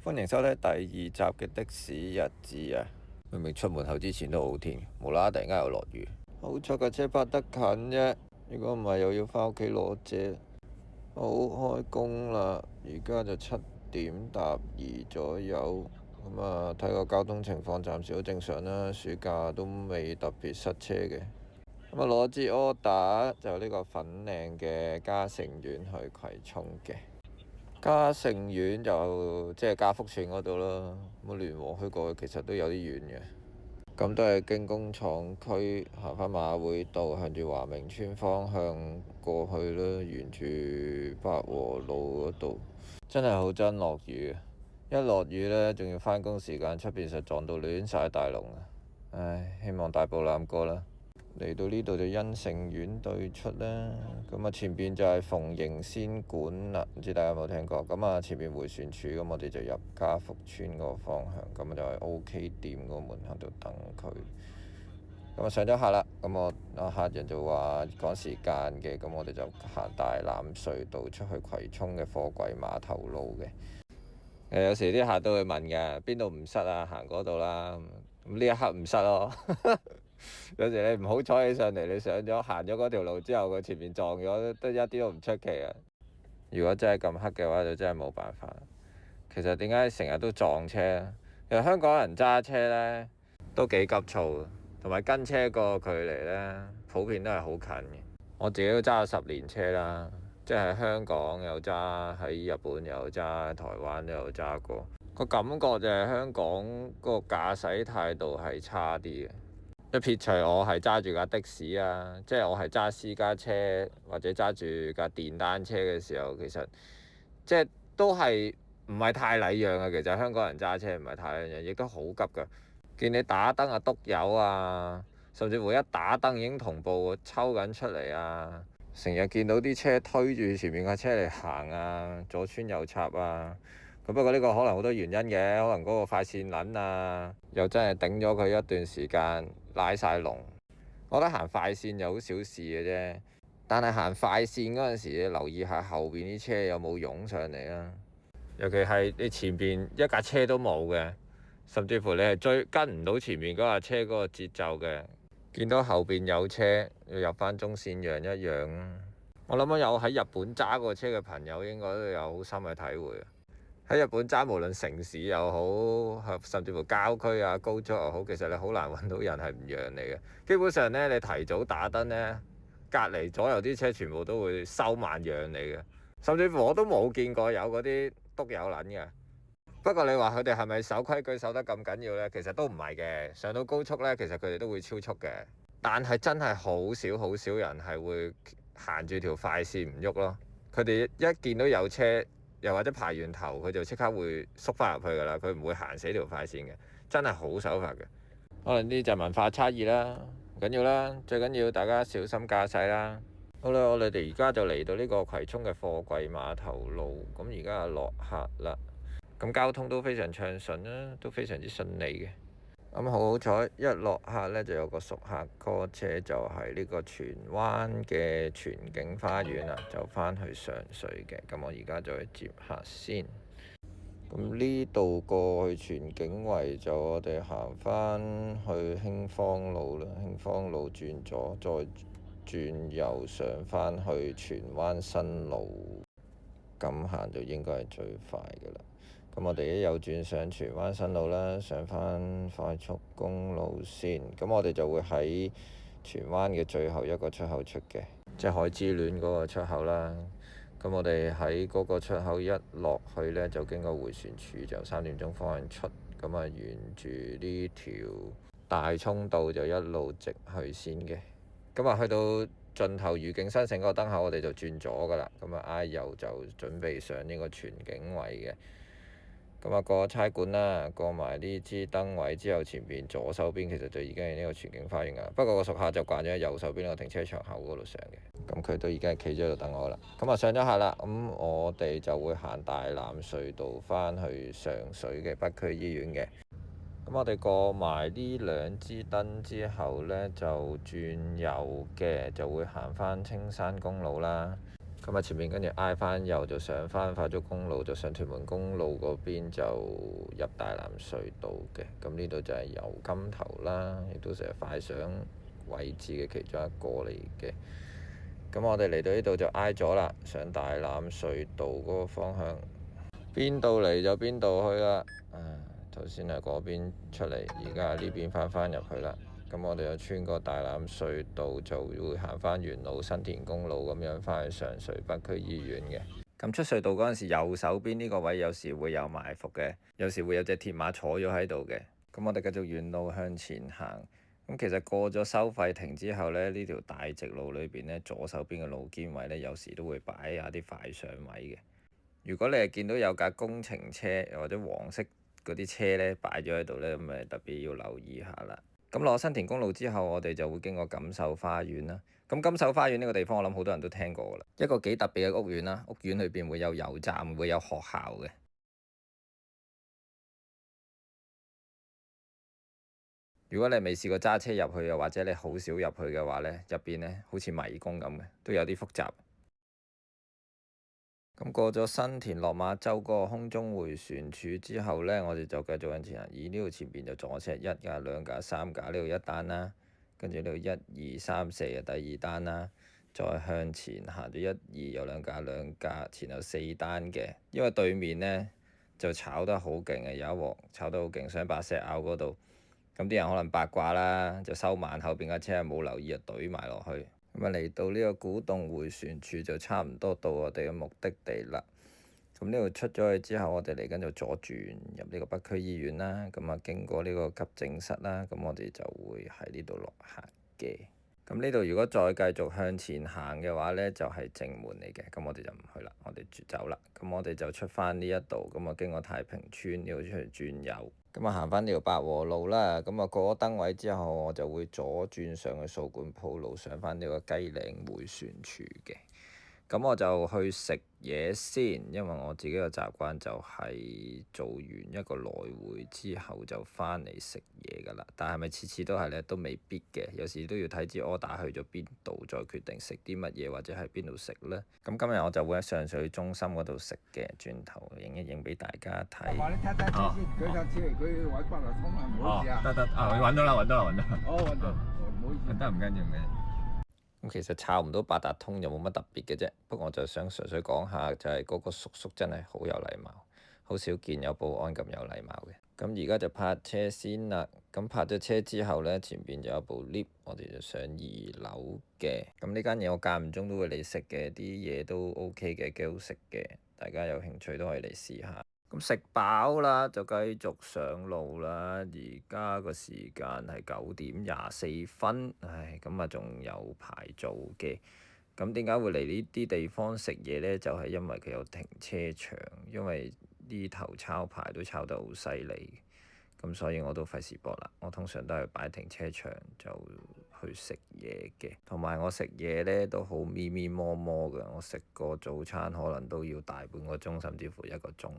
歡迎收睇第二集嘅的士日誌啊！明明出門口之前都好天，無啦啦突然間又落雨。好彩架車泊得近啫，如果唔係又要返屋企攞遮。好，開工啦，而家就7:12左右。咁啊，睇個交通情況暫時好正常啦，暑假都未特別塞車嘅。咁啊，攞支 order 就呢個粉嶺嘅嘉誠苑去葵涌嘅。嘉誠苑就即係嘉福邨嗰度咯，咁聯和去過去其實都有啲遠嘅，咁都係經工廠區行返馬會道，向住華明村方向過去啦，沿住百和路嗰度，真係好憎落雨啊！一落雨呢，仲要返工時間，出邊實撞到亂晒大龍啊！唉，希望大步攬過啦。嚟到呢度就欣盛苑對出啦，咁啊前邊就係鳳迎仙館啦，唔知大家有冇聽過？咁啊前邊迴旋處，咁我哋就入嘉福邨嗰個方向，咁啊就係 OK 店嗰個門口度等佢。咁啊上咗客啦，咁我客人就話趕時間嘅，咁我哋就行大欖隧道出去葵涌嘅貨櫃碼頭路嘅。有時啲客都會問嘅，邊度唔塞啊？行嗰度啦，咁呢一刻唔塞咯。有時你唔好彩起上嚟，你上咗行咗嗰條路之後，佢前面撞咗，都一啲都唔出奇啊！如果真係咁黑嘅話，就真係冇辦法。其實點解成日都撞車？其實香港人揸車呢都幾急躁，同埋跟車個距離呢普遍都係好近嘅。我自己都揸咗10年車啦，即係香港有揸，喺日本有揸，台灣都有揸過。個感覺就係香港個駕駛態度係差啲嘅。一撇除我係揸住架的士啊，即係我係揸私家車或者揸住架電單車嘅時候，其實即係都係唔係太禮讓啊。其實香港人揸車唔係太禮讓，亦都好急㗎。見你打燈啊，篤油啊，甚至乎一打燈已經同步抽緊出嚟啊。成日見到啲車推住前面架車嚟行啊，左穿右插啊。咁不過呢個可能好多原因嘅，可能嗰個快線撚啊，又真係頂咗佢一段時間，拉晒龍。我覺得行快線就好小事嘅啫，但係行快線嗰陣時，你留意下後邊啲車有冇湧上嚟啦。尤其係你前邊一架車都冇嘅，甚至乎你係跟唔到前面嗰架車嗰個節奏嘅，見到後邊有車要入返中線讓一讓。我諗有喺日本揸過車嘅朋友應該都有好深嘅體會。喺日本揸無論城市又好，甚至乎郊區啊、高速又好，其實你好難揾到人係唔讓你嘅。基本上呢，你提早打燈呢，隔離左右啲車全部都會收慢讓你嘅。甚至乎我都冇見過有嗰啲篤友撚嘅。不過你話佢哋係咪守規矩守得咁緊要呢？其實都唔係嘅。上到高速呢，其實佢哋都會超速嘅。但係真係好少人係會行住條快線唔喐咯。佢哋一見到有車，又或者排完頭，佢就即刻會縮翻入去㗎啦。佢唔會行死條快線嘅，真係好守法嘅。可能呢就係文化差異啦，唔緊要啦，最緊要大家小心駕駛啦。好啦，我哋而家就嚟到呢個葵涌嘅貨櫃碼頭路，咁而家落客啦。咁交通都非常暢順啦，都非常之順利嘅。咁好彩，一落客呢就有個熟客 call 車，就係呢個荃灣嘅荃景花園啦，就返去上水嘅。咁我而家就去接客先。咁呢度過去荃景圍就我哋行返去興芳路啦，興芳路轉左，再轉右上返去荃灣新路。咁行就應該係最快㗎啦。咁我哋一右轉上荃灣新路啦，上返快速公路線。咁我哋就會喺荃灣嘅最後一個出口出嘅，即係海之戀嗰個出口啦。咁我哋喺嗰個出口一落去呢，就經過迴旋處，就3點鐘方向出。咁啊，沿住呢條大涌道就一路直去先嘅。咁啊，去到盡頭愉景新城嗰個燈口，我哋就轉左噶啦。咁啊，挨右就準備上呢個荃景圍嘅。咁啊，過差館啦，過埋呢支燈位之後，前邊左手邊其實就已經係呢個荃景花園噶啦。不過個熟客就慣咗喺右手邊個停車場口嗰度上嘅。咁佢都已經係企咗喺度等我啦。咁啊，上咗客啦。咁我哋就會行大欖隧道返去上水嘅北區醫院嘅。咁我哋過埋呢兩支燈之後呢，就轉右嘅，就會行返青山公路啦。咁啊前面跟住挨翻右就上翻快速公路，就上屯門公路嗰邊就入大欖隧道嘅。咁呢度就係油柑頭啦，亦都成日快上位置嘅其中一個嚟嘅。咁我哋嚟到呢度就挨咗啦，上大欖隧道嗰個方向，邊度嚟就邊度去啦。頭先係嗰邊出嚟，而家呢邊翻入去啦。咁我哋就穿過大欖隧道，就會行翻原路新田公路咁樣翻去上水北區醫院嘅。咁出隧道嗰陣時，右手邊呢個位有時會有埋伏嘅，有時會有隻鐵馬坐咗喺度嘅。咁我哋繼續沿路向前行。咁其實過咗收費亭之後呢，呢條大直路裏邊呢，左手邊嘅路肩位呢，有時都會擺下啲快上位嘅。如果你係見到有架工程車或者黃色嗰啲車呢擺咗喺度呢，咁咪特別要留意下啦。咁落新田公路之後，我哋就會經過錦繡花園啦。咁錦繡花園呢個地方，我諗好多人都聽過噶啦，一個幾特別嘅屋苑啦。屋苑裏邊會有油站，會有學校嘅。如果你未試過揸車入去，又或者你好少入去嘅話呢，入邊呢好似迷宮咁嘅，都有啲複雜。咁過咗新田落馬洲嗰個空中迴旋處之後呢，我哋就繼續向前行。而呢度前邊就左車一架、兩架、三架，呢度一單啦。跟住呢度1、2、3、4嘅第二單啦。再向前行咗1、2有兩架，前後4單嘅。因為對面呢就炒得好勁嘅，有一鑊炒得好勁，上白石坳嗰度。咁啲人可能八卦啦，就收慢後邊架車，冇留意就懟埋落去。咁啊，嚟到呢個古洞迴旋處就差唔多到我哋嘅目的地啦。咁呢度出咗去之後，我哋嚟緊就左轉入呢個北區醫院啦。咁啊，經過呢個急症室啦，咁我哋就會喺呢度落客嘅。咁呢度如果再繼續向前行嘅話呢，就係正門嚟嘅。咁我哋就唔去啦，我哋走啦。咁我哋就出翻呢一度，咁啊經過太平村呢度出嚟轉右。咁啊行翻呢條八和路啦，咁啊過咗燈位之後，我就會左轉上去掃管埔路，上翻呢個雞嶺迴旋處嘅。咁我就去食嘢先，因為我自己嘅習慣就係做完一個來回之後就翻嚟食嘢㗎啦。但係咪次次都係呢？都未必嘅，有時都要睇支 order 去咗邊度，再決定食啲乜嘢或者喺邊度食呢。咁今日我就會喺上水中心嗰度食嘅，轉頭影一影俾大家睇。你睇睇車先，佢架車佢揾八達通啊，唔好意思啊。得啊，揾到啦，揾到啦，揾到。哦，揾到，唔好意思。得唔緊要嘅。咁其實抄唔到八達通又冇乜特別嘅啫，不過我就想純粹講下，就係嗰個叔叔真係好有禮貌，好少見有保安咁有禮貌嘅。咁而家就泊車先啦。咁泊咗車之後呢，前邊就有部 lift，我哋就上2樓嘅。咁呢間嘢我間唔中都會嚟食嘅，啲嘢都 OK 嘅，幾好食嘅。大家有興趣都可以嚟試下。咁食飽啦，就繼續上路啦。而家個時間係9點24分，唉，咁啊仲有排做嘅。咁點解會嚟呢啲地方食嘢呢？就係因為佢有停車場，因為呢頭抄牌都抄得好犀利，咁所以我都費事搏啦。我通常都係擺停車場就去食嘢嘅，同埋我食嘢呢都好咪咪摸摸嘅。我食個早餐可能都要大半個鐘，甚至乎1個鐘嘅。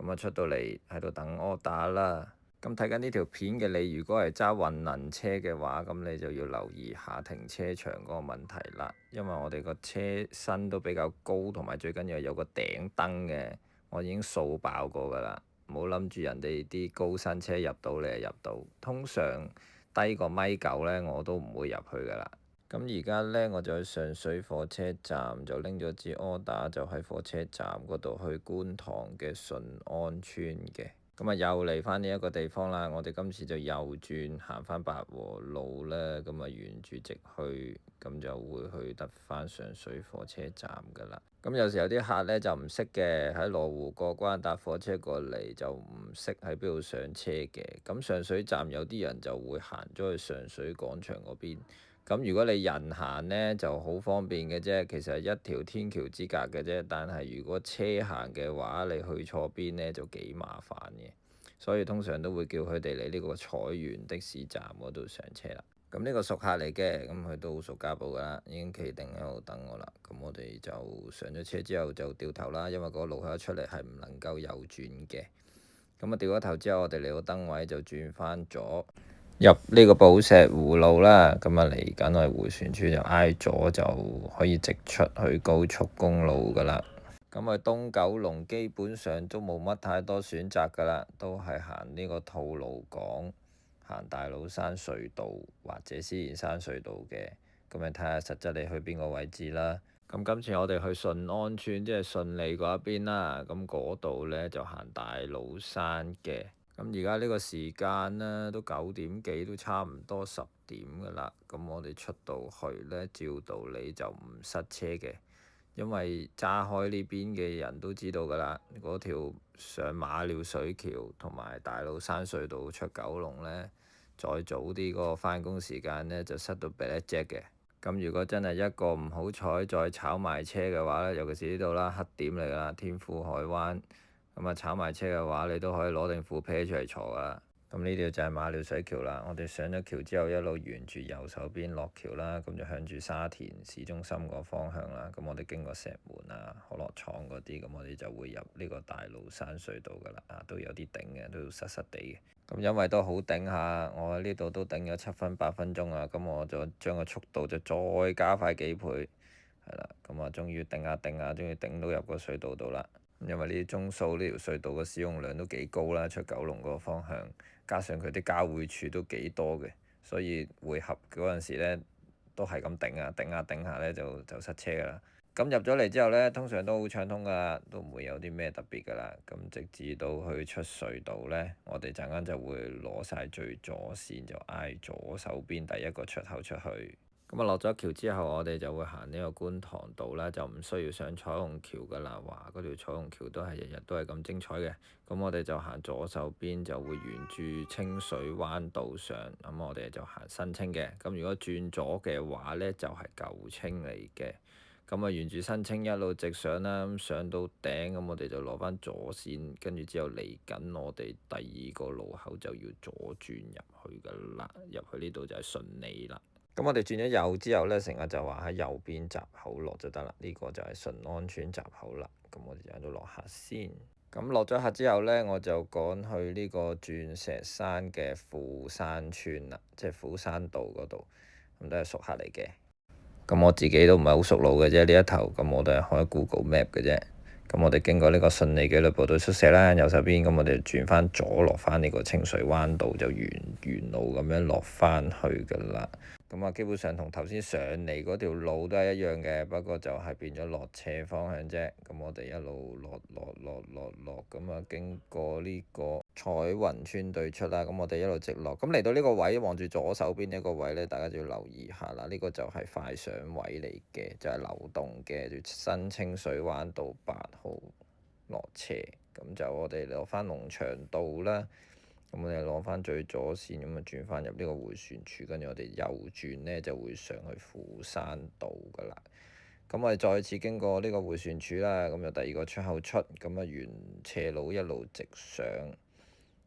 咁啊出到嚟喺度等 order 啦。咁睇緊呢條片嘅你，如果係揸混能車嘅話，咁你就要留意下停車場嗰個問題啦。因為我哋個車身都比較高，同埋最緊要有個頂燈嘅，我已經掃爆過㗎啦。唔好諗住人哋啲高新車入到你就入到，通常低過1.9米呢，我都唔會入去㗎啦。咁而家呢，我就去上水火車站，就拎咗支 order，就喺火車站嗰度去觀塘嘅順安村嘅。咁啊，又嚟翻呢一個地方啦。我哋今次就右轉行翻八和路啦。咁啊，沿住直去，咁就會去得翻上水火車站噶啦。咁有時有啲客呢就唔識嘅，喺羅湖過關搭火車過嚟就唔識喺邊度上車嘅。咁上水站有啲人就會行咗去上水廣場嗰邊。咁如果你人行呢就好方便嘅啫，其實係一條天橋之隔嘅啫。但係如果車行嘅話，你去錯邊呢就幾麻煩嘅，所以通常都會叫佢哋嚟呢個彩園的士站嗰度上車啦。咁呢個熟客嚟嘅，咁佢都好熟家寶噶啦，已經企定喺度等我啦。咁我哋就上咗車之後就掉頭啦，因為嗰個路口一出嚟係唔能夠右轉嘅。咁啊掉咗頭之後，我哋嚟到燈位就轉翻左。入呢個寶石湖路啦，咁啊嚟緊我哋迴旋處就挨咗就可以直出去高速公路噶啦。咁去東九龍基本上都冇乜太多選擇噶啦，都係行呢個吐露港、行大老山隧道或者獅子山隧道嘅。咁你睇下實質你去邊個位置啦。咁今次我哋去順安村，即係順利嗰一邊啦。咁嗰度呢就行大老山嘅。咁而家呢個時間呢，都9點幾，都差唔多10點噶啦。咁我哋出到去呢，照道理就唔塞車嘅，因為揸開呢邊嘅人都知道噶啦，嗰條上馬料水橋同埋大老山隧道出九龍呢，再早啲嗰個返工時間呢，就塞到鼻一隻嘅。咁如果真係一個唔好彩再炒埋車嘅話呢，尤其是呢度啦，黑點嚟㗎啦，天賦海灣，咁啊炒埋車嘅話，你都可以攞定副啤出嚟坐㗎。咁呢度就係馬料水橋啦，我哋上咗橋之後一路沿住右手邊落橋啦，咁就向住沙田市中心個方向啦。咁我哋經過石門啊、可樂廠嗰啲，咁我哋就會入呢個大老山隧道㗎啦。都有啲頂嘅，都塞塞地嘅。咁因為都好頂下，我喺呢度都頂咗7分8分鐘啊，咁我就將個速度就再加快幾倍，係啦，咁啊終於頂下頂下，終於頂到入個隧道度啦。因為呢啲鐘數呢條隧道嘅使用量都幾高啦，出九龍嗰個方向，加上佢啲交匯處都幾多嘅，所以匯合嗰陣時呢都係咁頂下頂下頂下呢就塞車㗎啦。咁入咗嚟之後呢，通常都好暢通㗎啦，都唔會有啲咩特別㗎啦。咁直至到去出隧道呢，我哋陣間就會攞晒最左線，就挨左手邊第一個出口出去。咁啊落咗橋之後，我哋就會行呢個觀塘道啦，就唔需要上彩虹橋㗎啦。話嗰條彩虹橋都係日日都係咁精彩嘅。咁我哋就行左手邊，就會沿住清水灣道上。咁我哋就行新清嘅。咁如果轉左嘅話呢，就係舊清嚟嘅。咁啊，沿住新清一路直上啦，咁上到頂，咁我哋就攞翻左線，跟住之後嚟緊我哋第二個路口就要左轉入去噶啦，入去呢度就係順利啦。咁我哋轉咗右之後呢，成日就話喺右邊閘口落就得啦，呢個就係順安村閘口啦。咁我哋就喺度落客先。咁落咗客之後呢，我就趕去呢個鑽石山嘅富山村啦，即係富山道嗰度，咁都係熟客嚟嘅。咁我自己都唔係好熟路嘅啫，呢一頭，咁我都係開 Google Map 嘅啫。咁我哋經過呢個順利紀律部隊宿舍啦，右手邊，咁我哋轉翻左落翻呢個清水灣道，就沿路咁樣落翻去噶啦。咁啊，基本上同頭先上嚟嗰條路都係一樣嘅，不過就係變咗落斜方向啫。咁我哋一路落，咁啊經過呢個彩雲村對出啦，咁我哋一路直落。咁嚟到呢個位，望住左手邊呢個位呢，大家就要留意下啦。呢個就係快上位嚟嘅，就係流動嘅新清水灣道8號落斜。咁就我哋落翻龍翔道啦。咁我哋攞翻最左線，咁啊轉翻入呢個迴旋處，跟住我哋右轉呢，就會上去富山道噶啦。咁我哋再次經過呢個迴旋處啦，咁就第二個出口出，咁啊沿斜路一路直上，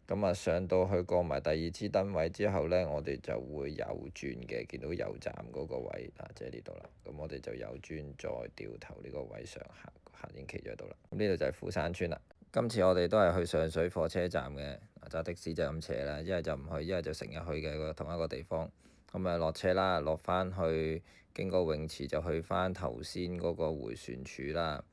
咁啊上到去過埋第2支燈位之後呢，我哋就會右轉嘅，見到右站嗰個位嗱，即係呢度啦。咁我哋就右轉再掉頭呢個位上行，行已經企咗喺度啦。咁呢度就係富山村啦。今次我哋都係去上水火車站嘅，揸的士就咁斜啦，一係就唔去，一係就成日去嘅同一個地方。咁啊落車啦，落翻去經過泳池就去翻頭先嗰個迴旋處啦。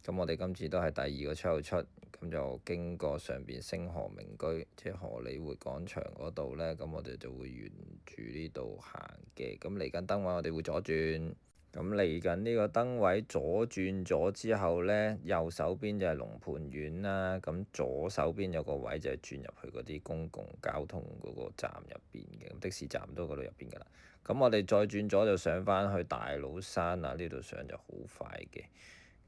咁我哋今次都係第2個出口出，咁就經過上邊星河名居，即係荷里活廣場嗰度呢。咁我哋就會沿住呢度行嘅。咁嚟緊燈位我哋會左轉。咁嚟緊呢個燈位左轉咗之後呢，右手邊就係龍蟠苑啦。咁左手邊有個位就係轉入去嗰啲公共交通嗰個站入邊嘅，咁的士站都嗰度入邊㗎啦。咁我哋再轉咗就上返去大老山啊，呢度上就好快嘅。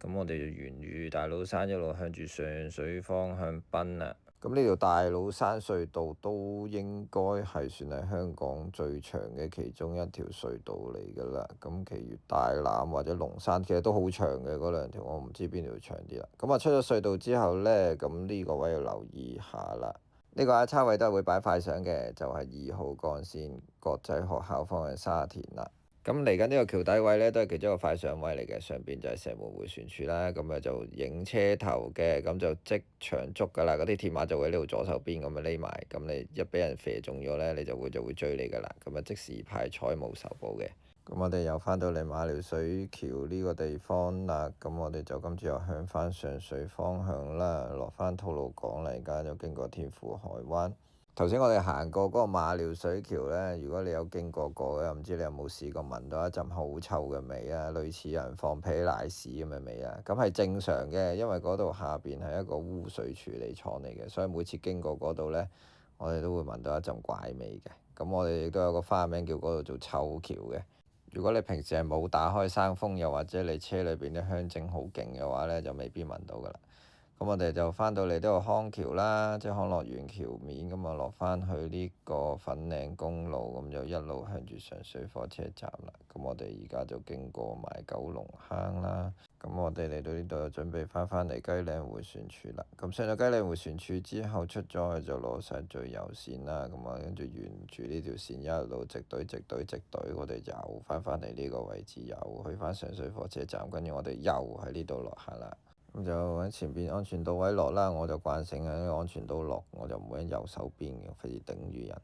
咁我哋就沿住大老山一路向住上水方向奔啦。咁呢條大老山隧道都應該係算係香港最長嘅其中一條隧道嚟㗎啦。咁其餘大欖或者龍山其實都好長嘅嗰兩條，我唔知邊條長啲啦。咁啊出咗隧道之後呢，咁呢個位要留意下啦。呢個叉位都係會擺快相嘅，就係2號幹線國際學校方向沙田啦。咁嚟緊呢個橋底位呢，都係其中一個快上位嚟嘅，上邊就係石門迴旋處啦。咁啊就影車頭嘅，咁就即場捉㗎啦。嗰啲鐵馬就會喺呢度左手邊咁樣匿埋，咁你一俾人射中咗呢，你就會追你㗎啦。咁啊即時派彩冇仇報嘅。咁我哋又翻到嚟馬料水橋呢個地方啦。咁我哋就今次又向翻上水方向啦，落翻吐露港嚟，而家就經過天賦海灣。頭先我哋行過嗰個馬料水橋呢，如果你有經過嘅，唔知你有冇試過聞到一陣好臭嘅味啊？類似有人放屁瀨屎咁嘅味啊！咁係正常嘅，因為嗰度下邊係一個污水處理廠嚟嘅，所以每次經過嗰度呢，我哋都會聞到一陣怪味嘅。咁我哋亦都有個花名叫嗰度做臭橋嘅。如果你平時係冇打開生風，又或者你車裏邊啲香精好勁嘅話呢，就未必聞到㗎啦。咁我哋就翻到嚟呢個康橋啦，即係康樂園橋面，咁啊落翻去呢個粉嶺公路，咁就一路向住上水火車站啦。咁我哋而家就經過埋九龍坑啦，咁我哋嚟到呢度就準備翻嚟雞嶺迴旋處啦。咁上咗雞嶺迴旋處之後出咗去就攞晒最右線啦，咁啊跟住沿住呢條線一路直隊，我哋又翻嚟呢個位置，又去翻上水火車站，跟住我哋又喺呢度落下啦。咁就喺前邊安全島位落啦，我就慣性喺呢個安全島落，我就唔會喺右手邊嘅，費事頂住人。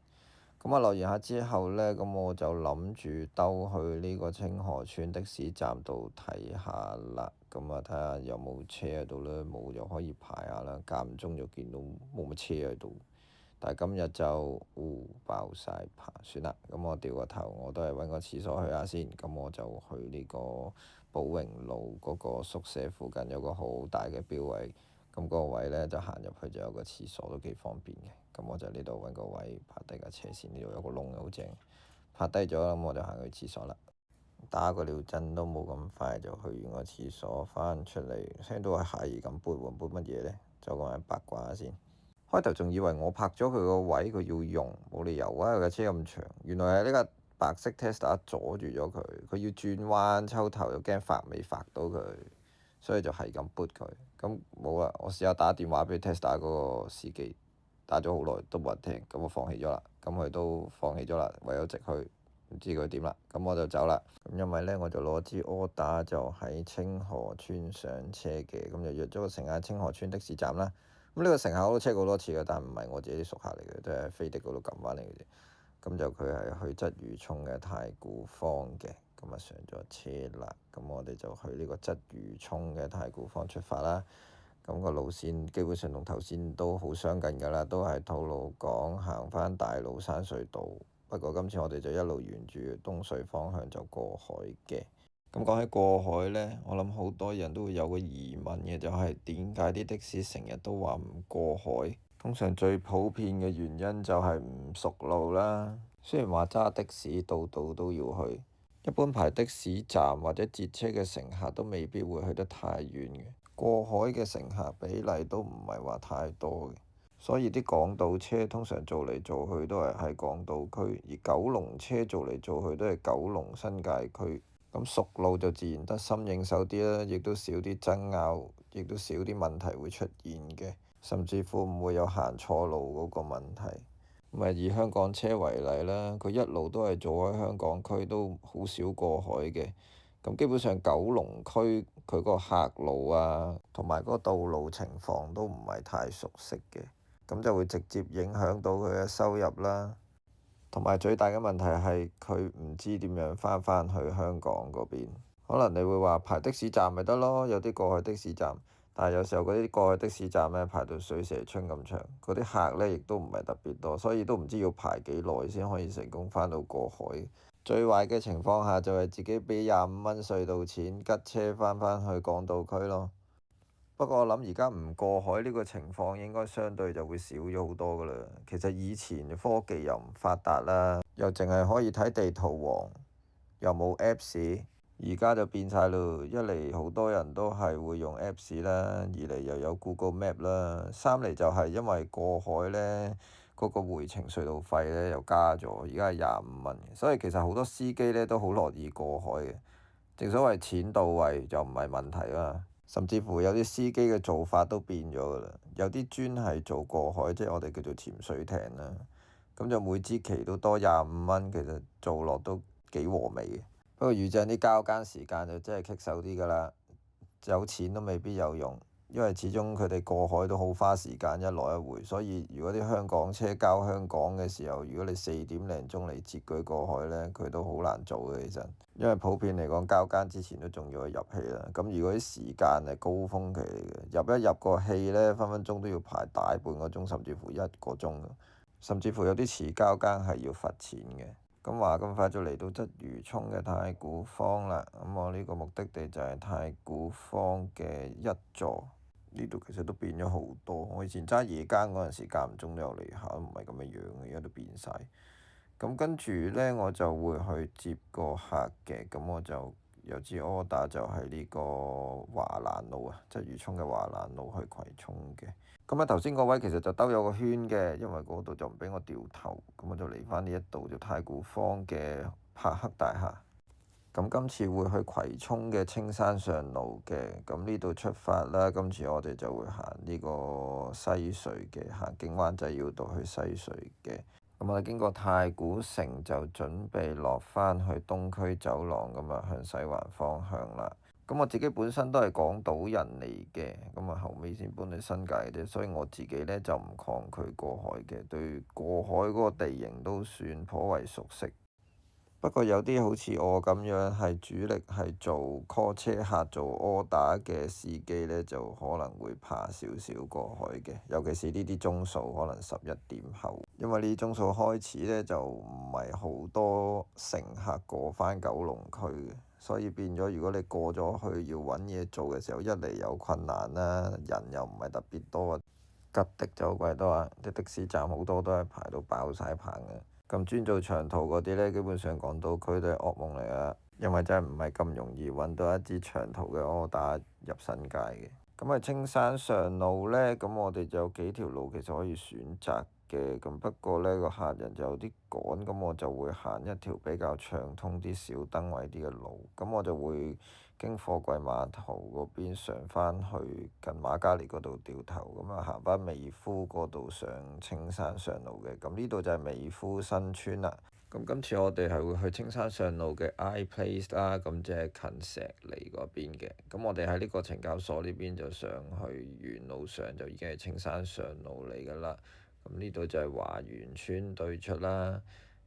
咁啊落完下之後呢，咁我就諗住兜去呢個清河村的士站度睇下啦。咁啊睇下有冇車喺度呢？冇就可以排下啦。間唔中就見到冇乜車喺度。但係今日就爆晒棚，算啦。咁我掉個頭，我都係揾個廁所去下先。咁我就去呢個寶榮路嗰個宿舍附近有個好大嘅標位，咁嗰個位呢，就行入去就有個廁所，都幾方便嘅。咁我就呢度揾個位泊低架車先，呢度有個窿好正，泊低咗，咁我就行去廁所啦。打個尿震都冇咁快就去完個廁所，翻出嚟聽到係咁撥喎，撥乜嘢呢？就咁樣八卦下先。開頭仲以為我泊咗佢個位，佢要用，冇理由啊！架車咁長，原來係呢架白色 Tesla 阻住咗佢，佢要轉彎抽頭又驚發尾發到佢，所以就係咁撥佢。咁冇啦，我試下打電話俾 Tesla 嗰個司機，打咗好耐都冇人聽，咁我放棄咗啦。咁佢都放棄咗啦，唯有直去，唔知佢點啦。咁我就走啦。咁因為呢，我就攞支 order 就喺清河村上車嘅，咁就約咗個乘客清河村的士站啦。咁呢個乘客我都車過好多次嘅，但唔係我自己啲熟客嚟嘅，都係飛的嗰度撳翻嚟嘅啫。咁就佢係去鰂魚涌嘅太古坊嘅，咁啊上咗車啦。咁我哋就去呢個鰂魚涌嘅太古坊出發啦。咁個路線基本上同頭先都好相近㗎啦，都係吐露港行翻大老山隧道。不過今次我哋就一路沿住東隧方向就過海嘅。咁講起過海呢，我諗好多人都會有個疑問嘅，就係點解啲的士成日都話唔過海？通常最普遍嘅原因就係唔熟路啦。雖然話揸的士度度都要去，一般排的士站或者截車嘅乘客都未必會去得太遠嘅。過海嘅乘客比例都唔係話太多嘅，所以啲港島車通常做嚟做去都係喺港島區，而九龍車做嚟做去都係九龍新界區。咁熟路就自然得心應手啲啦，亦都少啲爭拗，亦都少啲問題會出現嘅，甚至乎唔會有行錯路嗰個問題。咁以香港車為例啦，佢一路都係做喺香港區，都好少過海嘅。咁基本上九龍區佢個客路啊，同埋嗰個道路情況都唔係太熟悉嘅，咁就會直接影響到佢嘅收入啦。同埋最大嘅問題係佢唔知點樣返去香港嗰邊。可能你會話排的士站咪得咯，有啲過海的士站，但係有時候嗰啲過海的士站呢，排到水蛇春咁長，嗰啲客呢亦都唔係特別多，所以都唔知要排幾耐先可以成功返到過海。最壞嘅情況下就係自己俾25蚊隧道錢，吉車返去港島區咯。不過我諗而家唔過海呢個情況應該相對就會少咗好多㗎啦。其實以前科技又唔發達啦，又淨係可以睇地圖王，又冇 Apps，而家就變晒咯。一嚟好多人都係會用 Apps 啦，二嚟又有 Google Map 啦，三嚟就係因為過海呢嗰個回程隧道費呢又加咗，而家係25蚊，所以其實好多司機呢都好樂意過海嘅。正所謂錢到位就唔係問題啦。甚至乎有啲司機嘅做法都變咗㗎啦，有啲專係做過海，即係我哋叫做潛水艇啦。咁就每支旗都多25蚊，其實做落都幾和味嘅。不過遇正啲交更時間就真係棘手啲㗎啦，有錢都未必有用。因為始終佢哋過海都好花時間，一來一回，所以如果啲香港車交香港嘅時候，如果你4點零鐘嚟截佢過海呢，佢都好難做嘅。其實，因為普遍嚟講交更之前都仲要去入氣啦。咁如果啲時間係高峰期嚟嘅，入一入個氣呢，分分鐘都要排大半個鐘，甚至乎1個鐘，甚至乎有啲遲交更係要罰錢嘅。咁話咁快就嚟到鰂魚涌嘅太古坊啦。咁我呢個目的地就係太古坊嘅1座。呢度其實都變咗好多。我以前揸夜更嗰陣時，間唔中都有嚟下，都唔係咁嘅樣嘅，而家都變晒。咁跟住呢，我就會去接個客嘅。咁我就有支 order 就係呢個華蘭路啊，鰂魚涌嘅華蘭路去葵涌嘅。咁啊頭先嗰位其實就兜咗個圈嘅，因為嗰度就唔俾我掉頭，咁我就嚟返呢一度就太古坊嘅柏克大廈。咁今次會去葵涌嘅青山上路嘅，咁呢度出發啦。今次我哋就會行呢個西隧嘅，行經灣仔繞道去西隧嘅。咁我哋經過太古城就準備落返去東區走廊，咁啊向西環方向啦。咁我自己本身都係港島人嚟嘅，咁啊後尾先搬去新界嘅啫，所以我自己呢就唔抗拒過海嘅，對過海嗰個地形都算頗為熟悉。不過有啲好似我咁樣係主力係做 call 車客做 order 嘅司機呢，就可能會怕少少過海嘅，尤其是呢啲鐘數，可能11點後，因為呢啲鐘數開始呢，就唔係好多乘客過返九龍區嘅，所以變咗如果你過咗去要揾嘢做嘅時候，一嚟有困難啦，人又唔係特別多，吉的就好鬼多啊！啲的士站好多都係排到爆晒棚嘅。咁專做長途嗰啲呢，基本上港島區都係噩夢嚟㗎，因為真係唔係咁容易揾到一支長途嘅 order 入新界嘅。咁喺青山上路呢，咁我哋就有幾條路其實可以選擇嘅。咁不過呢個客人就有啲趕，咁我就會行一條比較暢通啲、小燈位啲嘅路。咁我就會經貨櫃碼頭嗰邊上返去近瑪嘉烈嗰度掉頭，咁啊行返美孚嗰度上青山上路嘅。咁呢度就係美孚新村啦。咁今次我哋係會去青山上路嘅 iPlace 啦，咁即係近石梨嗰邊嘅。咁我哋喺呢個懲教所呢邊就上去沿路上就已經係青山上路嚟㗎啦。咁呢度就係華園村對出啦。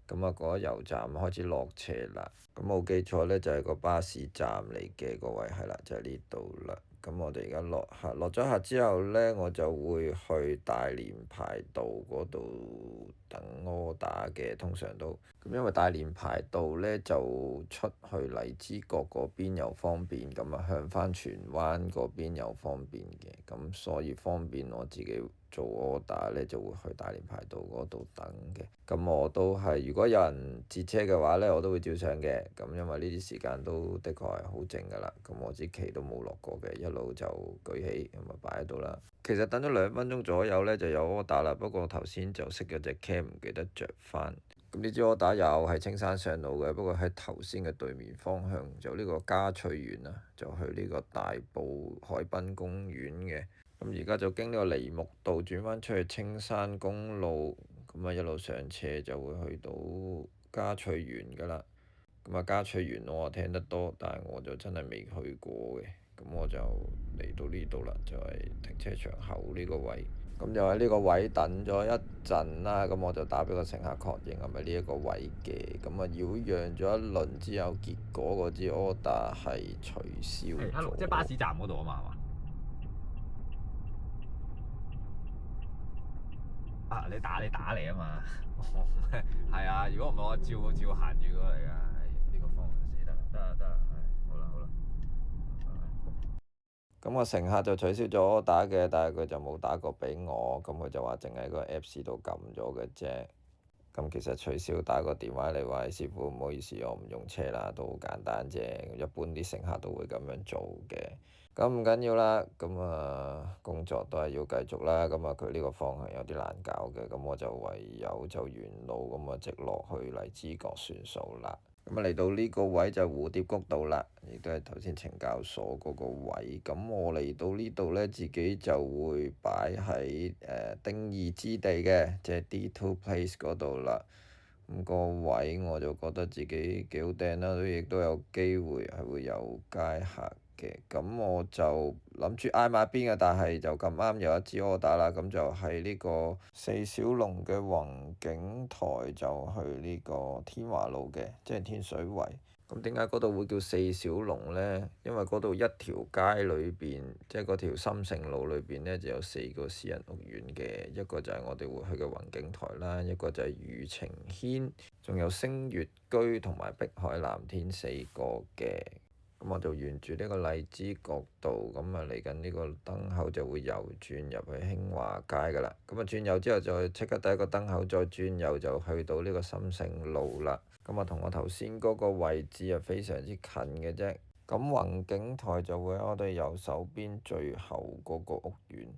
咁啊，過咗油站開始落斜啦。咁冇記錯呢，就係個巴士站嚟嘅，個位係啦，就係呢度啦。咁我哋而家落客，落咗客之後呢，我就會去大連排道嗰度等柯打嘅，通常都咁，因為大連排道呢就出去荔枝角嗰邊又方便，咁啊向返荃灣嗰邊又方便嘅，咁所以方便我自己做 order 呢，就會去大連排道嗰度等嘅。咁我都係，如果有人截車嘅話呢，我都會照上嘅。咁因為呢啲時間都的確係好靜㗎啦。咁我支旗都冇落過嘅，一路就舉起咁啊擺喺度啦。其實等咗2分鐘左右呢，就有 order 啦，不過頭先就熄咗隻 cam，唔記得着返。咁呢支 order 又係青山上路嘅，不過喺頭先嘅對面方向，就呢個嘉翠園啊，就去呢個大埔海濱公園嘅。咁而家就經呢個梨木道轉返出去青山公路，咁啊一路上斜就會去到嘉翠園㗎啦。咁啊嘉翠園我聽得多，但係我就真係未去過嘅。咁我就嚟到呢度啦，就係停車場後呢個位。咁就喺呢個位等咗一陣啦。咁我就打俾個乘客確認係咪呢一個位嘅。咁啊擾攘咗一輪之後，結果嗰支 order 係取消咗。即係巴士站嗰度啊嘛，係嘛？啊！你打嚟啊嘛，係啊！如果唔係我照行住過嚟㗎，呢個方向死得啦，得啦，好啦，咁個乘客就取消咗打嘅，但係佢就冇打過俾我，咁佢就話淨喺個 Apps 度撳咗嘅啫。咁其實取消打個電話嚟話，師傅唔好意思，我唔用車啦，都好簡單啫。一般啲乘客都會咁樣做嘅。咁唔緊要啦，咁啊工作都係要繼續啦。咁啊佢呢個方向有啲難搞嘅，咁我就唯有就原路咁啊直落去荔枝角算數啦。咁啊嚟到呢個位就蝴蝶谷道啦，亦都係頭先懲教所嗰個位。咁我嚟到呢度呢，自己就會擺喺丁義之地嘅，即係 D2 Place 嗰度啦。咁個位我就覺得自己幾好掟啦，亦都有機會係會有街客嘅。咁我就諗住挨埋邊嘅，但係就咁啱有一支 order 啦。咁就係呢個四小龍嘅宏景台，就去呢個天華路嘅，即係天水圍。咁點解嗰度會叫四小龍呢？因為嗰度一條街裏邊，即係嗰條深盛路裏邊呢，就有4個私人屋苑嘅，一個就係我哋會去嘅宏景台啦，一個就係宇晴軒，仲有星月居同埋碧海藍天4個嘅。咁我就沿住呢個荔枝角道，咁啊嚟緊呢個燈口就會右轉入去興華街噶啦。咁啊轉右之後就即刻第一個燈口再轉右就去到呢個深盛路啦。咁啊同我頭先嗰個位置啊非常之近嘅啫。咁宏景台就會喺我哋右手邊最後嗰個屋苑。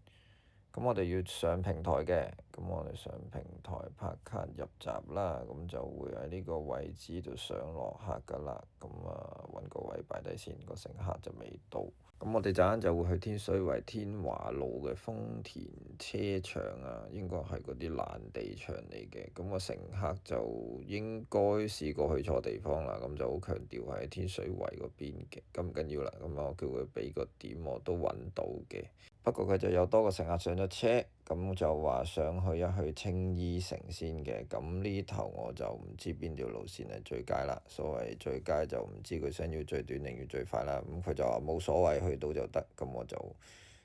咁我哋要上平台嘅，咁我哋上平台拍卡入閘啦，咁就會喺呢個位置度上落客噶啦。咁啊揾個位擺低先，個乘客就未到。咁我哋陣間就會去天水圍天華路嘅豐田車場啊，應該係嗰啲爛地場嚟嘅。咁個乘客就應該試過去錯地方啦，咁就好強調係天水圍嗰邊嘅。咁唔緊要啦，咁我叫佢俾個點我都揾到嘅。不過佢就有多個乘客上咗車，咁就話想去一去青衣城先嘅。咁呢頭我就唔知邊條路線係最佳啦。所謂最佳就唔知佢想要最短定要最快啦。咁佢就話冇所謂，去到就得。咁我就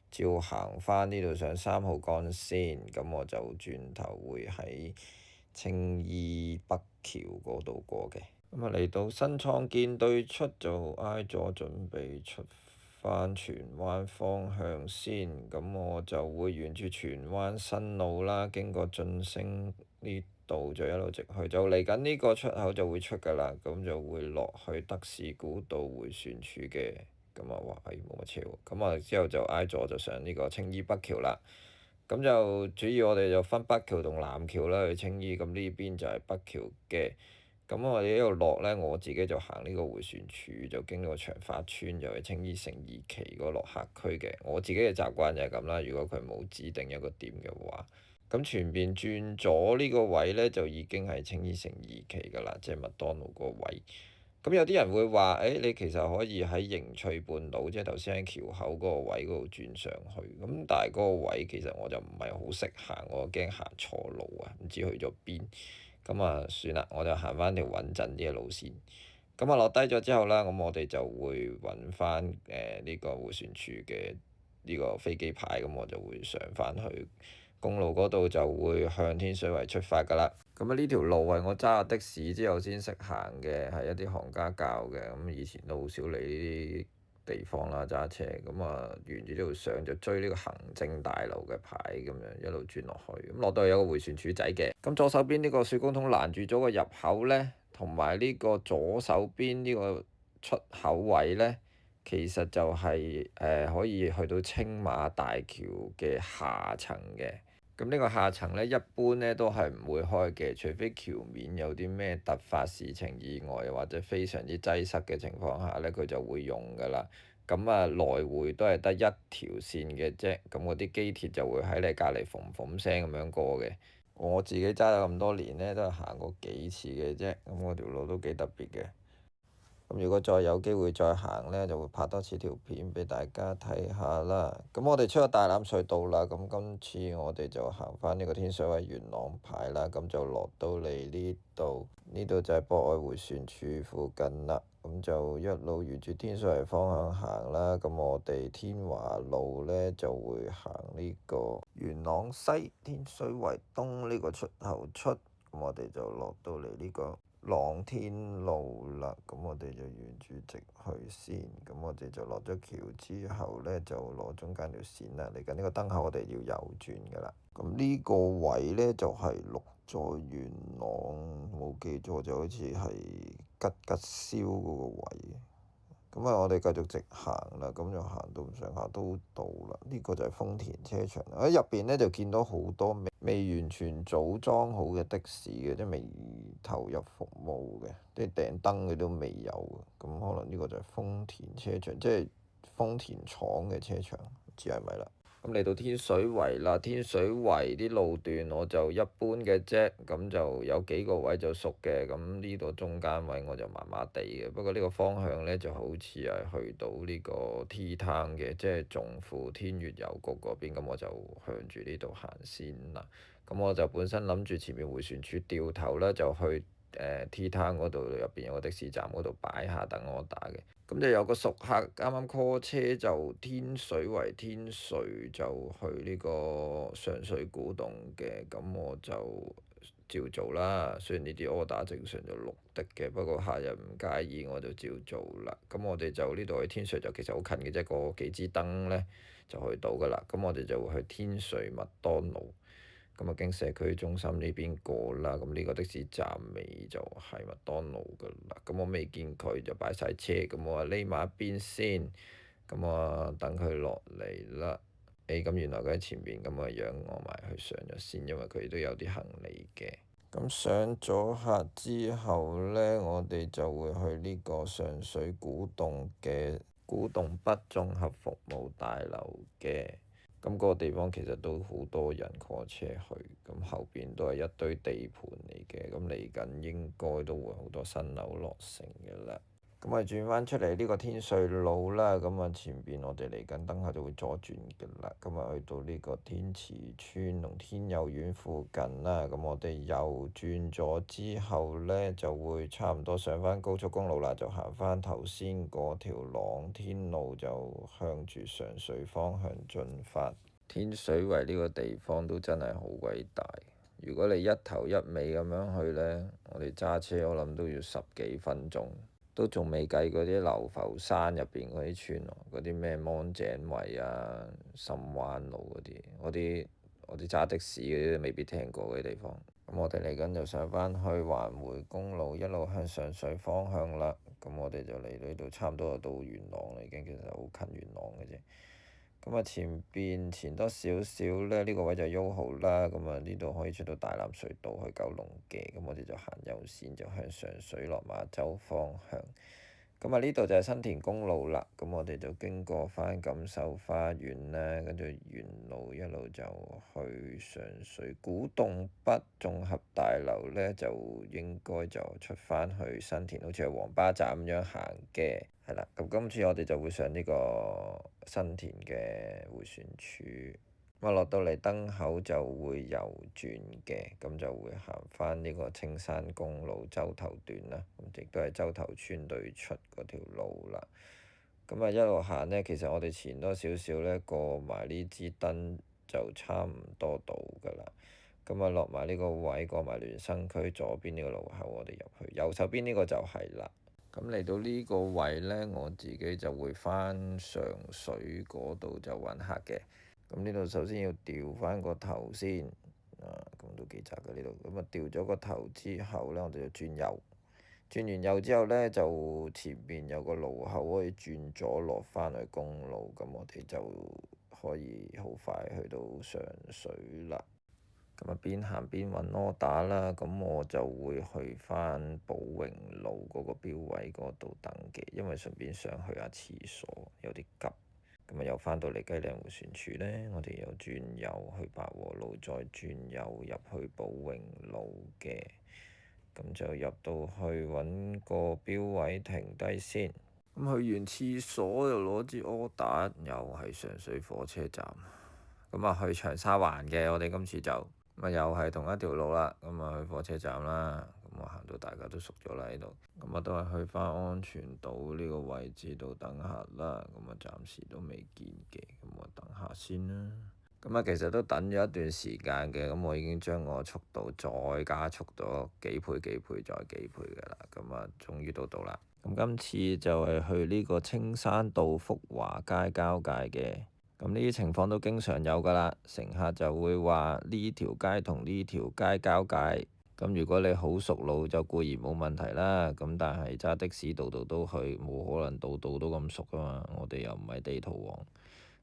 照行返呢度上3號幹線。咁我就轉頭會喺青衣北橋嗰度過嘅。咁啊嚟到新創建對出就挨咗準備出返荃灣方向先，咁我就會沿住荃灣新路啦，經過晉升呢度就一路直去，就嚟緊呢個出口就會出㗎啦，咁就會落去德士古道迴旋處嘅。咁啊話冇乜車喎，咁啊之後就挨咗就上呢個青衣北橋啦。咁就主要我哋就分北橋同南橋啦，去青衣，咁呢邊就係北橋嘅。咁我哋呢度落呢，我自己就行呢個迴旋處，就經呢個長發村，就去青衣誠意旗嗰個落客區嘅。我自己嘅習慣就係咁啦。如果佢冇指定一個點嘅話，咁全邊轉左呢個位呢，就已經係青衣誠意旗㗎啦，即係麥當勞個位。咁有啲人會話，你其實可以喺迎翠半島，即係頭先喺橋口嗰個位嗰度轉上去。咁但係嗰個位其實我就唔係好識行，我驚行錯路啊，唔知去咗邊。咁啊，算啦，我就行返條穩陣啲嘅路線。咁啊，落低咗之後啦，咁我哋就會揾返呢個迴旋處嘅呢個飛機牌，咁我就會上返去公路嗰度，就會向天水圍出發㗎啦。咁啊，呢條路係我揸下的士之後先識行嘅，係一啲行家教嘅。咁以前都好少嚟呢啲地方啦，揸車。咁啊，沿住呢度上就追呢個行政大樓嘅牌，咁樣一路轉落去。咁落到去有個迴旋處仔嘅。咁左手邊呢個水公桶攔住咗個入口呢，同埋呢個左手邊呢個出口位呢，其實就係可以去到青馬大橋嘅下層嘅。咁呢個下層呢，一般呢都係唔會開嘅，除非橋面有啲咩突發事情意外，或者非常之擠塞嘅情況下呢，佢就會用㗎啦。咁啊，來回都係得一條線嘅啫。咁嗰啲機鐵就會喺你隔離縫縫聲咁樣過嘅。我自己揸咗咁多年呢，都係行過幾次嘅啫。咁嗰條路都幾特別嘅。咁如果再有機會再行呢，就會拍多次條片俾大家睇下啦。咁我哋出咗大欖隧道啦，咁今次我哋就行返呢個天水圍元朗牌啦，咁就落到嚟呢度，呢度就係博愛迴旋處附近啦。咁就一路沿住天水圍方向行啦。咁我哋天華路呢，就會行呢個元朗西天水圍東呢個出口出，咁我哋就落到嚟呢個朗天路啦。咁我哋就沿住直去先，咁我哋就落咗橋之後呢，就攞中間條線啦。嚟緊呢個燈口我哋要右轉㗎啦。咁呢個位呢，就係綠在元朗，冇記錯就好似係吉吉燒嗰個位。咁啊，我哋繼續直行啦，咁就行到上下都到啦。呢個就係豐田車場。喺入邊呢，就見到好多未完全組裝好嘅的士嘅，即係未投入服務嘅，啲頂燈嘅都未有嘅。咁可能呢個就係豐田車場，即係豐田廠嘅車場，唔知係咪啦。咁嚟到天水圍啦，天水圍啲路段我就一般嘅啫，咁就有幾個位就熟嘅，咁呢度中間位我就麻麻地嘅。不過呢個方向呢，就好似係去到呢個 T Town 嘅，即係頌富天悅郵局嗰邊，咁我就向住呢度行先啦。咁我就本身諗住前面迴旋處掉頭啦，就去T Town 嗰度入邊有個的士站嗰度擺下等我打嘅。咁就有個熟客啱啱 call 車，就天水圍天水就去呢個上水古洞嘅，咁我就照做啦。雖然呢啲 order 正常就綠的嘅，不過客人唔介意我就照做啦。咁我哋就呢度去天水就其實好近嘅啫，過幾支燈呢就去到噶啦。咁我哋就會去天水麥當勞。咁啊，經社區中心呢邊過啦，咁呢個的士站尾就係麥當勞噶啦。咁我未見佢就擺晒車，咁我話匿埋一邊先，咁我等佢落嚟啦。咁原來佢喺前邊，咁啊讓我埋去上咗先，因為佢都有啲行李嘅。咁上咗客之後呢，我哋就會去呢個上水古洞嘅古洞北綜合服務大樓嘅。咁嗰個地方其實都好多人 call 車去，咁後邊都係一堆地盤嚟嘅，咁嚟緊應該都會好多新樓落成嘅啦。咁啊轉翻出嚟呢個天瑞路啦，咁啊前邊我哋嚟緊等下就會左轉嘅啦。咁啊去到呢個天慈邨同天佑苑附近啦，咁我哋右轉咗之後呢，就會差唔多上翻高速公路啦，就行翻頭先嗰條朗天路，就向住上水方向進發。天水圍呢個地方都真係好鬼大，如果你一頭一尾咁樣去呢，我哋揸車我諗都要10幾分鐘。都仲未計嗰啲流浮山入邊嗰啲村喎，嗰啲咩芒井圍啊、深灣路嗰啲，我啲揸的士嗰啲都未必聽過嗰啲地方。咁我哋嚟緊就上返去環迴公路，一路向上水方向啦。咁我哋就嚟到呢度，差唔多就到元朗啦，已經其實好近元朗嘅啫。咁啊，前多少少咧，呢個位就 YOHO 啦。咁啊，呢度可以出到大欖隧道去九龍嘅。咁我哋就行右線，就向上水落馬洲方向。咁啊，呢度就係新田公路啦。咁我哋就經過返錦繡花園啦，跟住沿路一路就去上水古洞北綜合大樓咧，就應該就出返去新田，好似係黃巴站咁樣行嘅。係啦，咁今次我哋就會上呢個新田嘅迴旋處，咁啊落到嚟燈口就會右轉嘅，咁就會行返呢個青山公路洲頭段啦，咁亦都係洲頭村對出嗰條路啦。咁啊一路行呢，其實我哋前多少少呢，過埋呢支燈就差唔多到㗎啦。咁啊落埋呢個位，過埋聯生區左邊呢個路口，我哋入去，右手邊呢個就係啦。咁嚟到呢個位呢，我自己就會返上水嗰度就揾客嘅。咁呢度首先要掉返個頭先，咁都幾窄嘅呢度。咁啊掉咗個頭之後呢，我哋就轉右。轉完右之後呢，就前邊有個路口可以轉左落返去公路，咁我哋就可以好快去到上水啦。咁啊，邊行邊揾order啦，咁我就會去返寶榮路嗰個標位嗰度等嘅，因為順便想去下廁所，有啲急。咁啊，又返到嚟雞嶺迴旋處呢，我哋又轉右去百和路，再轉右入去寶榮路嘅，咁就入到去揾個標位停低先。咁去完廁所又攞支order，又係上水火車站。咁啊，去長沙灣嘅，我哋今次就咁啊，又係同一條路啦。咁啊，去火車站啦。咁啊，行到大家都熟咗啦，呢度。咁啊，都係去返安全島呢個位置度等客啦。咁啊，暫時都未見嘅，咁我等下先啦。咁啊，其實都等咗一段時間嘅。咁我已經將我速度再加速咗幾倍、幾倍再幾倍㗎啦。咁啊，終於到啦。咁今次就係去呢個青山道福華街交界嘅。咁呢啲情況都經常有㗎啦，乘客就會話呢條街同呢條街交界。咁如果你好熟路就固然冇問題啦，咁但係揸的士度度都去，冇可能度度都咁熟㗎嘛。我哋又唔係地圖王。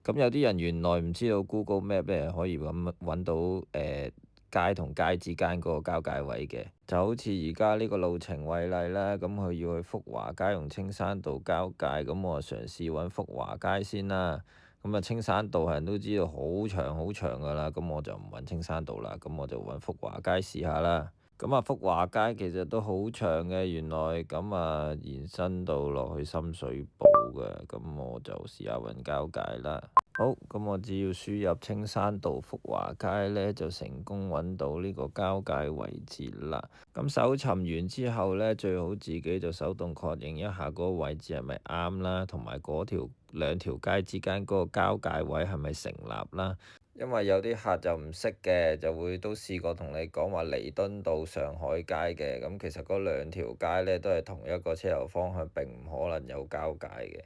咁有啲人原來唔知道 Google Map 咧可以咁揾到街同街之間嗰個交界位嘅，就好似而家呢個路程為例啦。咁佢要去福華街同青山道交界，咁我嘗試揾福華街先啦。咁啊，青山道係人都知道好長好長㗎啦，咁我就唔揾青山道啦，咁我就揾福華街試下啦。咁啊，福華街其實都好長嘅，原來咁啊延伸到落去深水埗嘅，咁我就試下揾交界啦。好，咁我只要輸入青山道福華街呢，就成功揾到呢個交界位置啦。咁搜尋完之後呢，最好自己就手動確認一下嗰個位置係咪啱啦，同埋嗰兩條街之間嗰個交界位係咪成立啦。因為有啲客就唔識嘅，就會都試過同你講話彌敦道上海街嘅，咁其實嗰兩條街呢，都係同一個車頭方向，並唔可能有交界嘅。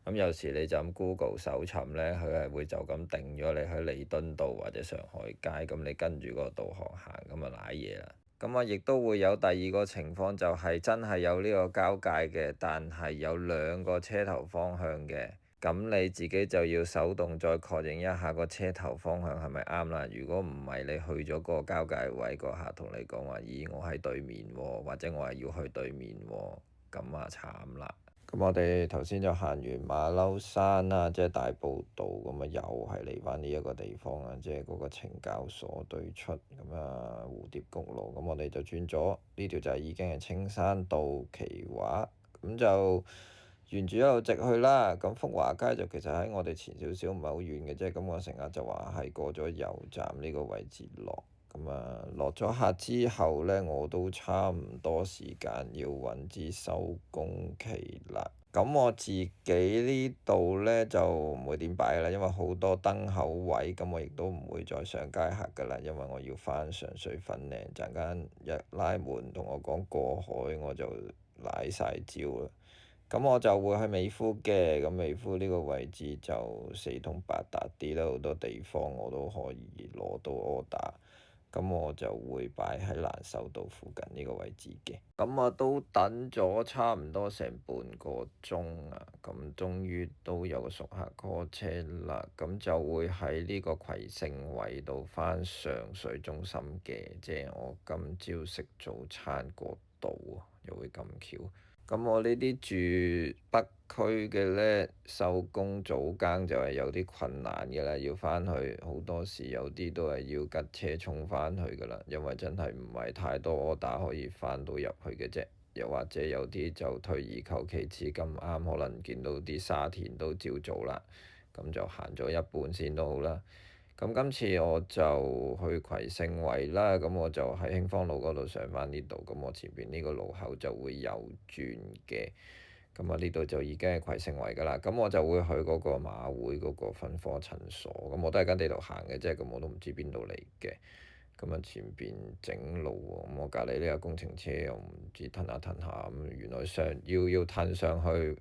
咁有時你就咁 Google 搜尋呢，佢係會就咁定咗你喺彌敦道或者上海街，咁你跟住個導航行，咁啊瀨嘢啦。咁啊，亦都會有第二個情況，就係真係有呢個交界嘅，但係有兩個車頭方向嘅。咁你自己就要手動再確認一下個車頭方向係咪啱啦。如果唔係，你去咗個交界位，個客同你講話，咦，我喺對面喎，或者我係要去對面喎，咁啊慘啦。咁我哋頭先就行完馬騮山啦，即係大埔道，咁啊又係嚟返呢一個地方啊，即係嗰個懲教所對出，咁啊蝴蝶谷路，咁我哋就轉咗呢條就係已經係青山道奇華，咁就沿住一路直去啦。咁福華街就其實喺我哋前少少，唔係好遠嘅啫。咁我成日就話係過咗油站呢個位置落。咁啊，落咗客之後呢，我都差唔多時間要揾支收工旗啦。咁我自己呢度呢，就唔會點擺啦，因為好多燈口位，咁我亦都唔會再上街客噶啦，因為我要返上水粉嶺，陣間一拉門同我講過海，我就瀨晒焦啦。咁我就會去美孚嘅，咁美孚呢個位置就四通八達啲啦，好多地方我都可以攞到 order。咁我就會擺喺蘭秀道附近呢個位置嘅。咁我都等咗差唔多成半個鐘啊，咁終於都有個熟客 call 車啦。咁就會喺呢個葵盛圍度返上水中心嘅，即係我今朝食早餐嗰度又會咁巧。咁我呢啲住北區嘅呢，收工早更就係有啲困難嘅啦，要返去好多時有啲都係要吉車衝返去噶啦，因為真係唔係太多 order 可以返到入去嘅啫，又或者有啲就退而求其次咁啱，可能見到啲沙田都照做啦，咁就行咗一半先都好啦。咁今次我就去葵盛圍啦，咁我就喺興芳路嗰度上返呢度，咁我前邊呢個路口就會右轉嘅，咁啊呢度就已經係葵盛圍㗎啦，咁我就會去嗰個馬會嗰個分科診所，咁我都係跟地圖行嘅啫，咁我都唔知邊度嚟嘅，咁啊前邊整路喎，咁我隔離呢個工程車又唔知褪下褪下，咁原來要褪上去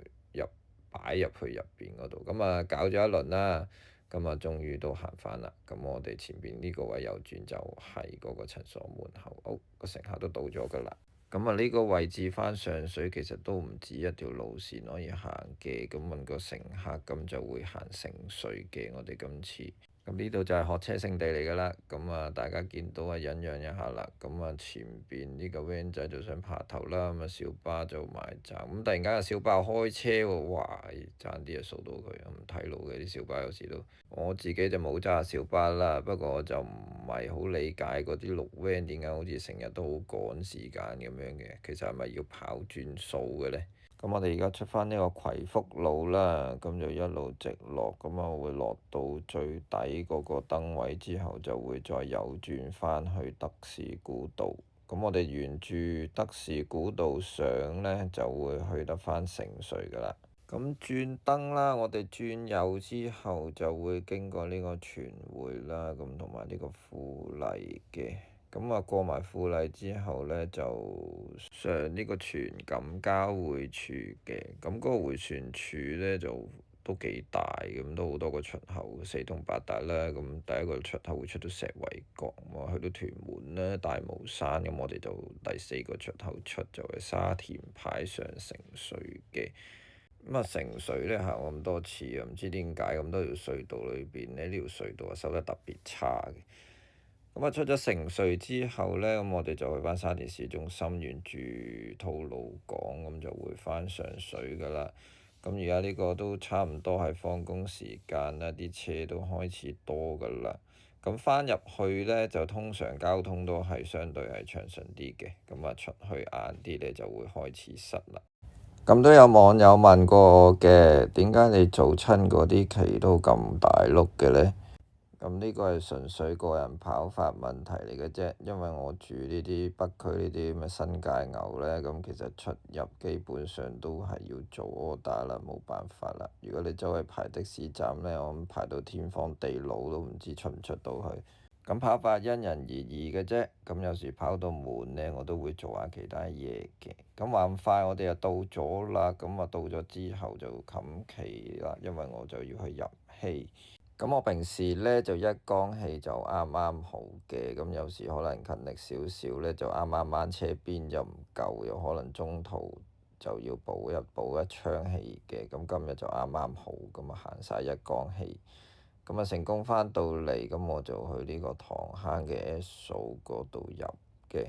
擺入去入邊嗰度，咁啊搞咗一輪啦。咁啊，終於都行返啦。咁我哋前邊呢個位右轉就係嗰個診所門口。好，個乘客都到咗㗎啦。咁啊，呢個位置返上水其實都唔止一條路線可以行嘅。咁問個乘客，咁就會行城隧嘅。我哋今次。咁呢度就係學車聖地嚟㗎啦，咁啊大家見到啊忍讓一下啦，咁啊前邊呢個 van 仔就想爬頭啦，咁啊小巴就埋站，咁突然間個小巴開車喎，哇！爭啲就掃到佢，唔睇路嘅啲小巴有時都，我自己就冇揸小巴啦，不過我就唔係好理解嗰啲綠 van 點解好似成日都好趕時間咁樣嘅，其實係咪要跑轉數嘅呢？咁我哋而家出返呢個葵福路啦，咁就一路直落，咁啊會落到最底嗰個燈位之後，就會再右轉返去德士古道。咁我哋沿住德士古道上呢，就會去得返城隧㗎喇。咁轉燈啦，我哋轉右之後就會經過呢個荃匯啦，咁同埋呢個富麗嘅。咁啊過埋富麗之後呢，就上呢個荃錦交匯處嘅。咁嗰個迴旋處呢，就都幾大，咁都好多個出口，四通八達啦。咁第一個出口會出到石圍角，咁去到屯門啦、大帽山，咁我哋就第四個出口出就係沙田派上城隧嘅。咁啊，城隧呢，行咁多次啊，唔知點解咁多條隧道裏邊呢，呢條隧道啊收得特別差嘅。咁啊，出咗城隧之後呢，咁我哋就去返沙田市中心，沿住吐露港咁就會返上水㗎喇。咁而家呢個都差唔多係放工時間啦，啲車都開始多㗎啦。咁返入去呢，就通常交通都係相對係暢順啲嘅，咁啊出去晏啲呢，就會開始塞啦。咁都有網友問過我嘅，點解你做親嗰啲期都咁大碌嘅呢？咁呢個係純粹個人跑法問題嚟嘅啫，因為我住呢啲北區呢啲咁嘅新界牛呢，咁其實出入基本上都係要做 order 啦，冇辦法啦。如果你周圍排的士站呢，我諗排到天荒地老都唔知出唔出到去。咁跑法因人而異嘅啫，咁有時跑到悶呢，我都會做下其他嘢嘅。咁話咁快，我哋又到咗啦，咁啊到咗之後就冚旗啦，因為我就要去入戲。咁我平時呢，就一缸氣就啱啱好嘅，咁有時可能勤力少少呢，就啱啱掹車邊就唔夠，又可能中途就要補一槍氣嘅，咁今日就啱啱好，咁啊行晒一缸氣，咁啊成功返到嚟，咁我就去呢個塘坑嘅 Esso 嗰度入嘅。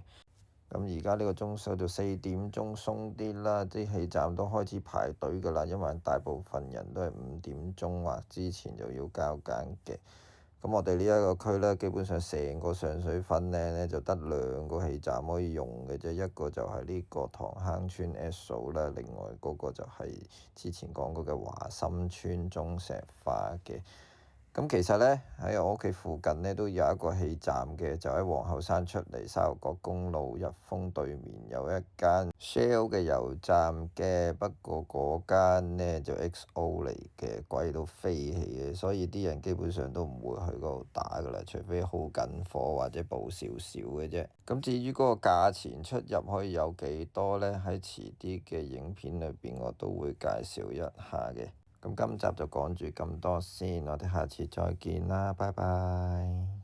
咁而家呢個鐘數就4點鐘鬆啲啦，啲氣站都開始排隊㗎啦，因為大部分人都係5點鐘或之前就要交更嘅。咁我哋呢一個區呢，基本上成個上水粉嶺呢，就得2個氣站可以用嘅啫，一個就係呢個塘坑村 Esso 啦，另外嗰個就係之前講過嘅華心村中石化嘅。咁其實呢，喺我屋企附近呢，都有一個氣站嘅，就喺皇后山出嚟沙頭角公路日豐對面有一間 Shell 嘅油站嘅，不過嗰間呢就 XO 嚟嘅，貴到飛起嘅，所以啲人基本上都唔會去嗰度打㗎啦，除非好緊火或者補少少嘅啫。咁至於嗰個價錢出入可以有幾多呢？喺遲啲嘅影片裏邊我都會介紹一下嘅。咁今集就講住咁多先，我哋下次再見啦，拜拜。